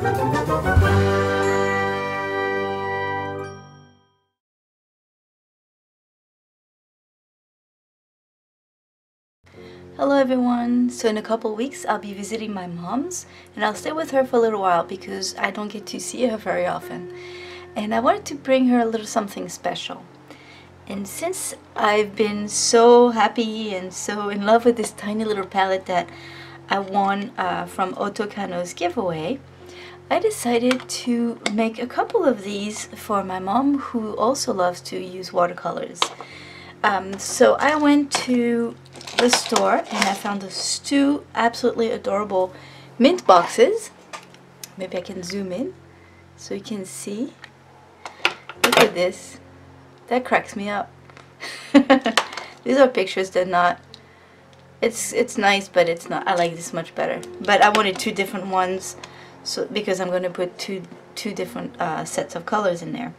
Hello everyone! So in a couple weeks I'll be visiting my mom's and I'll stay with her for a little while because I don't get to see her very often. And I wanted to bring her a little something special. And since I've been so happy and so in love with this tiny little palette that I won from WATERCOLOR's giveaway, I decided to make a couple of these for my mom, who also loves to use watercolors. So I went to the store and I found those two absolutely adorable mint boxes. Maybe I can zoom in so you can see. Look at this. That cracks me up. These are pictures, they're not, it's nice, but it's not, I like this much better. But I wanted two different ones, so because I'm going to put two different sets of colors in there.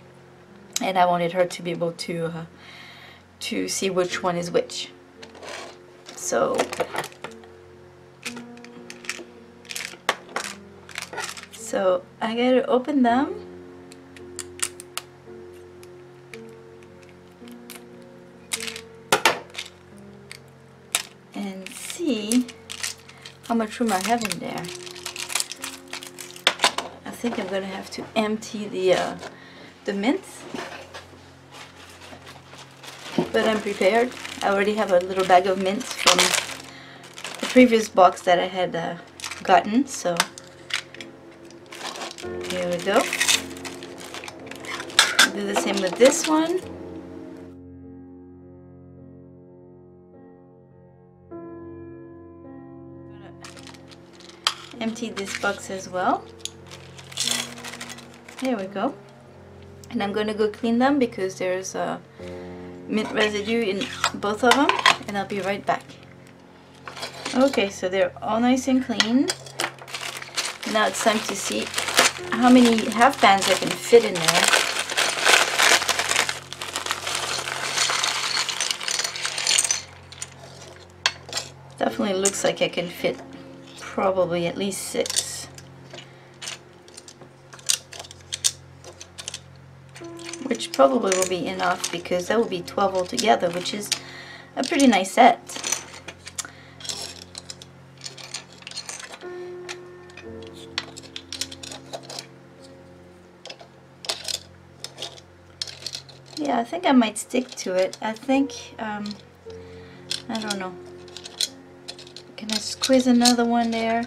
And I wanted her to be able to see which one is which. So I gotta open them. And see how much room I have in there. I think I'm gonna have to empty the mints. But I'm prepared. I already have a little bag of mints from the previous box that I had gotten, so here we go. I'll do the same with this one. I'm gonna empty this box as well. There we go. And I'm gonna go clean them because there's mint residue in both of them, and I'll be right back. Okay, so they're all nice and clean. Now it's time to see how many half pans I can fit in there. Definitely looks like I can fit probably at least 6. Which probably will be enough because that will be 12 altogether, which is a pretty nice set. Yeah, I think I might stick to it. I think, I don't know. Can I squeeze another one there?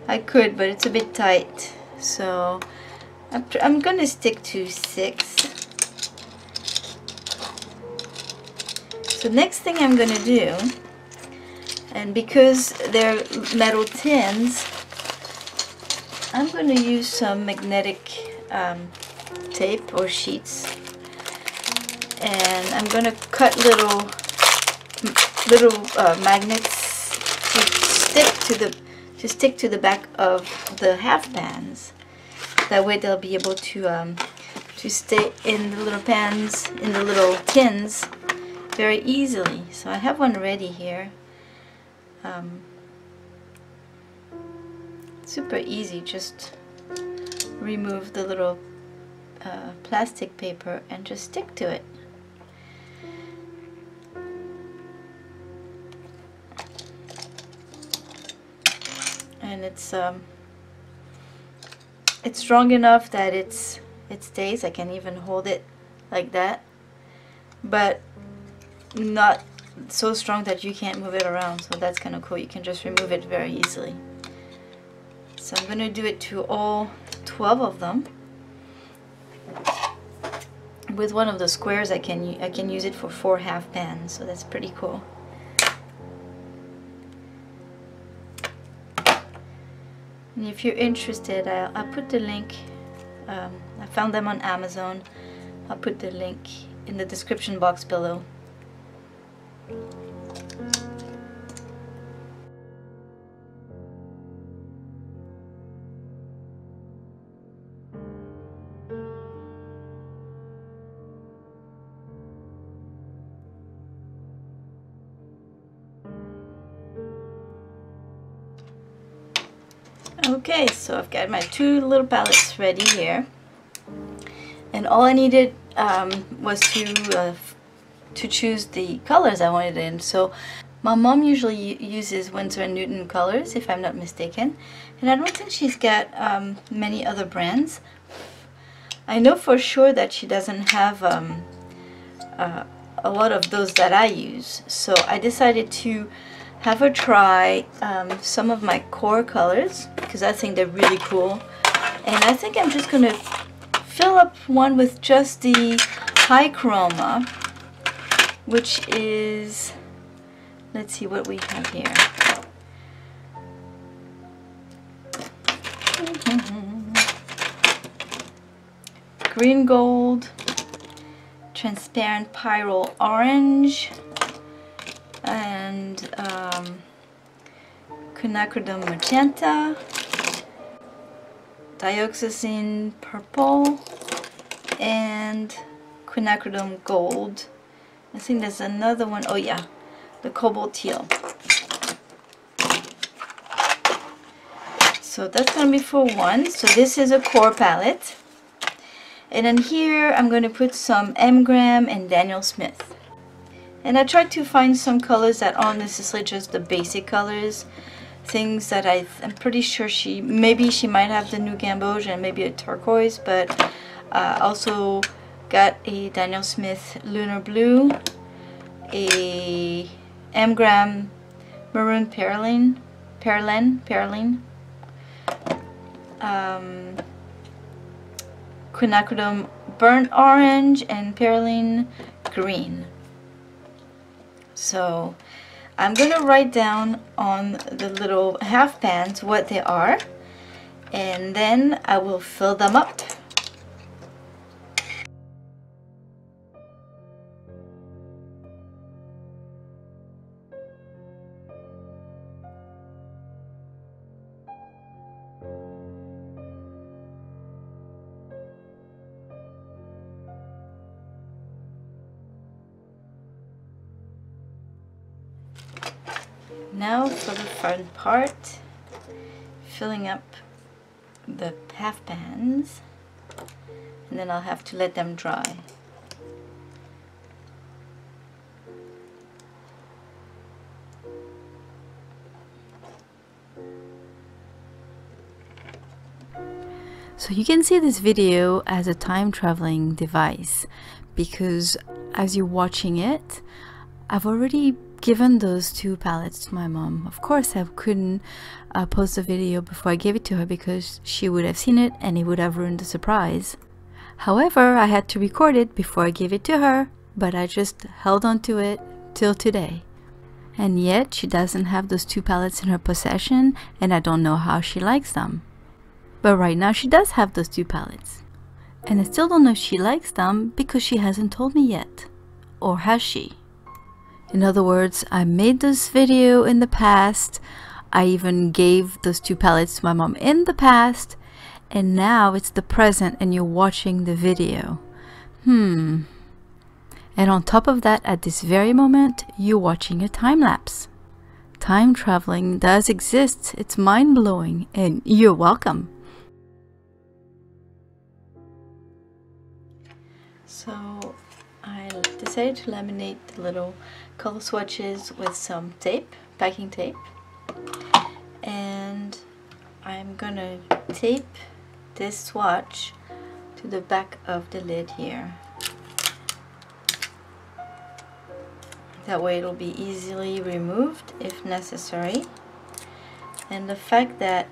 I could, but it's a bit tight. So I'm gonna stick to 6. So next thing I'm gonna do, and because they're metal tins, I'm gonna use some magnetic tape or sheets, and I'm gonna cut little magnets to stick to the back of the half pans. That way they'll be able to stay in the little pans, in the little tins, very easily. So I have one ready here. Super easy, just remove the little plastic paper and just stick to it. And it's strong enough that it stays. I can even hold it like that, but not so strong that you can't move it around. So that's kind of cool. You can just remove it very easily. So I'm going to do it to all 12 of them. With one of the squares, I can use it for 4 half pans. So that's pretty cool. And if you're interested, I'll put the link. I found them on Amazon. I'll put the link in the description box below. Okay, so I've got my two little palettes ready here, and all I needed was to choose the colors I wanted in. So my mom usually uses Winsor & Newton colors, if I'm not mistaken, and I don't think she's got many other brands. I know for sure that she doesn't have a lot of those that I use, so I decided to have her try some of my core colors because I think they're really cool, and I think I'm just gonna fill up one with just the high chroma, which is, let's see what we have here. Green gold, transparent pyrrole orange, and quinacridone magenta, dioxazine purple, and quinacridone gold. I think there's another one. Oh yeah, the cobalt teal. So that's going to be for one. So this is a core palette. And then here I'm going to put some M. Graham and Daniel Smith. And I tried to find some colors that aren't necessarily just the basic colors. Things that I'm pretty sure maybe she might have the new gamboge and maybe a turquoise, but also got a Daniel Smith lunar blue, a M. Graham maroon perlin, quinacridone burnt orange, and perlin green. So I'm going to write down on the little half pans what they are, and then I will fill them up. Now for the fun part, filling up the half pans, and then I'll have to let them dry. So you can see this video as a time traveling device, because as you're watching it, I've already given those two palettes to my mom. Of course I couldn't post the video before I gave it to her because she would have seen it and it would have ruined the surprise. However, I had to record it before I gave it to her, but I just held on to it till today. And yet she doesn't have those two palettes in her possession, and I don't know how she likes them. But right now she does have those two palettes. And I still don't know if she likes them because she hasn't told me yet. Or has she? In other words, I made this video in the past, I even gave those two palettes to my mom in the past, and now it's the present and you're watching the video. And on top of that, at this very moment, you're watching a time lapse. Time traveling does exist, it's mind-blowing, and you're welcome. So I decided to laminate the little color swatches with some tape, packing tape, and I'm gonna tape this swatch to the back of the lid here. That way it'll be easily removed if necessary. And the fact that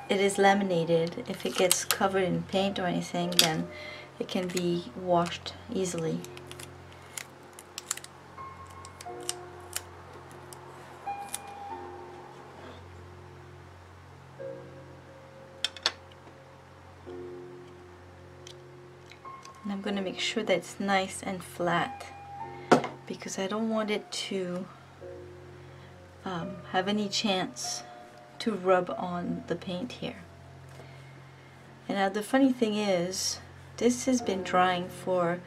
it is laminated, if it gets covered in paint or anything, then it can be washed easily. And I'm going to make sure that it's nice and flat because I don't want it to have any chance to rub on the paint here. And now the funny thing is, this has been drying for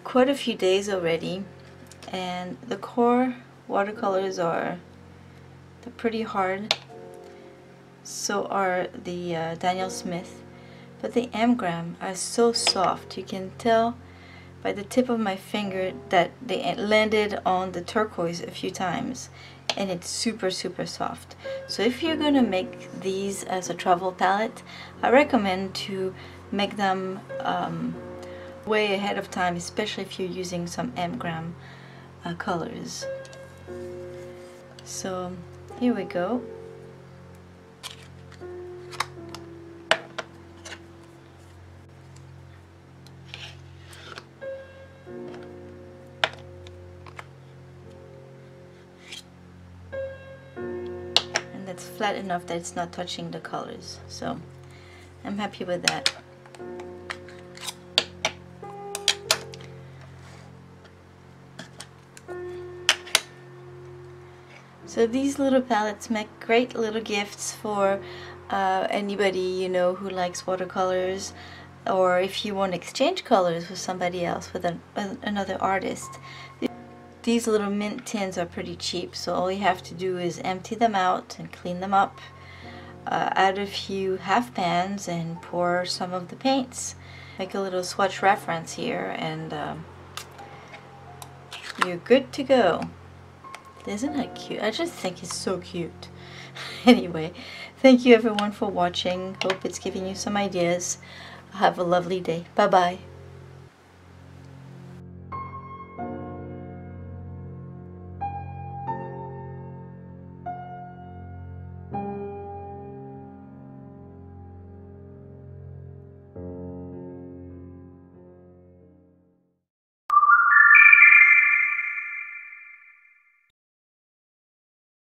quite a few days already, and the core watercolors they're pretty hard, so are the Daniel Smith, but the Amgram are so soft. You can tell by the tip of my finger that they landed on the turquoise a few times, and it's super soft. So if you're gonna make these as a travel palette, I recommend to make them way ahead of time, especially if you're using some Amgram colors. So here we go. It's flat enough that it's not touching the colors, so I'm happy with that. So these little palettes make great little gifts for anybody, you know, who likes watercolors, or if you want to exchange colors with somebody else, with another artist. These little mint tins are pretty cheap, so all you have to do is empty them out and clean them up, add a few half pans and pour some of the paints. Make a little swatch reference here and you're good to go. Isn't that cute? I just think it's so cute. Anyway, thank you everyone for watching. Hope it's giving you some ideas. Have a lovely day. Bye bye.